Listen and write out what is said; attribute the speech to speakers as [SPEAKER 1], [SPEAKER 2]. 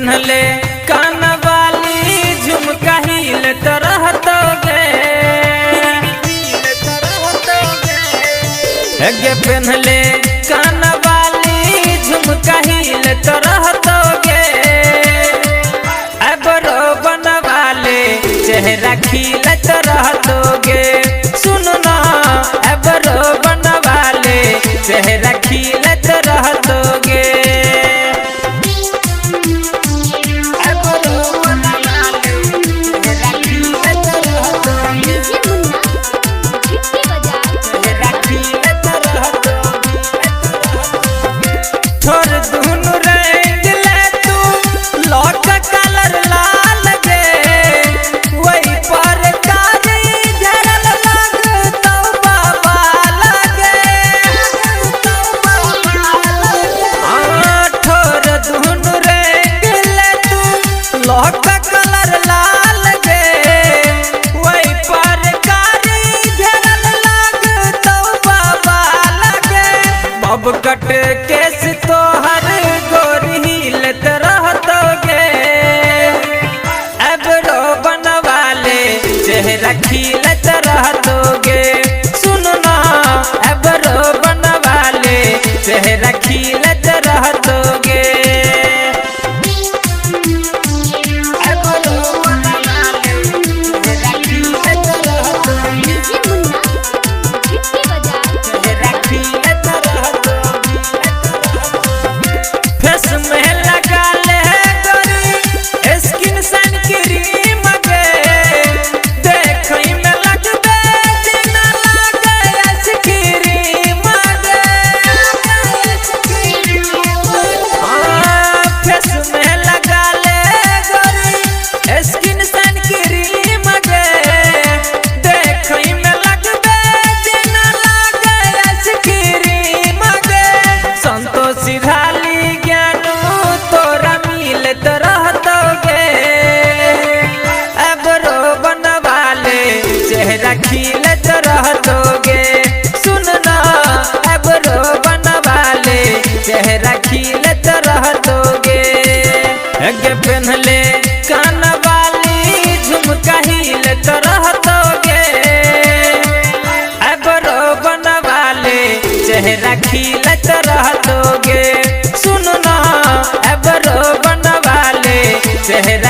[SPEAKER 1] पहनले कान वाली झुमका हिलत रहतोगे गे पहनले कान वाली झुमका हिलत रहतोगे अबरो बनवाले चेहरा खिलत रहतोगे सुनो ना अबरो बनवाले चेहरा खिलत रहतोगे अब कट केस तोहर गोरी हिलत रहतोगे अबरो बनवाले चेहरा खिलत रहतोगे सुनो ना अबरो बनवाले चेहरा खिलत रहतोगे चेहरा खिलत रहतोगे सुनना अबरो बनवाले चेहरा खिलत रहतोगे गे पहनले कान वाली झुमका हिलत रहतोगे अबरो बनवाले चेहरा खिलत रहतोगे सुनना अबरो बनवाले चेहरा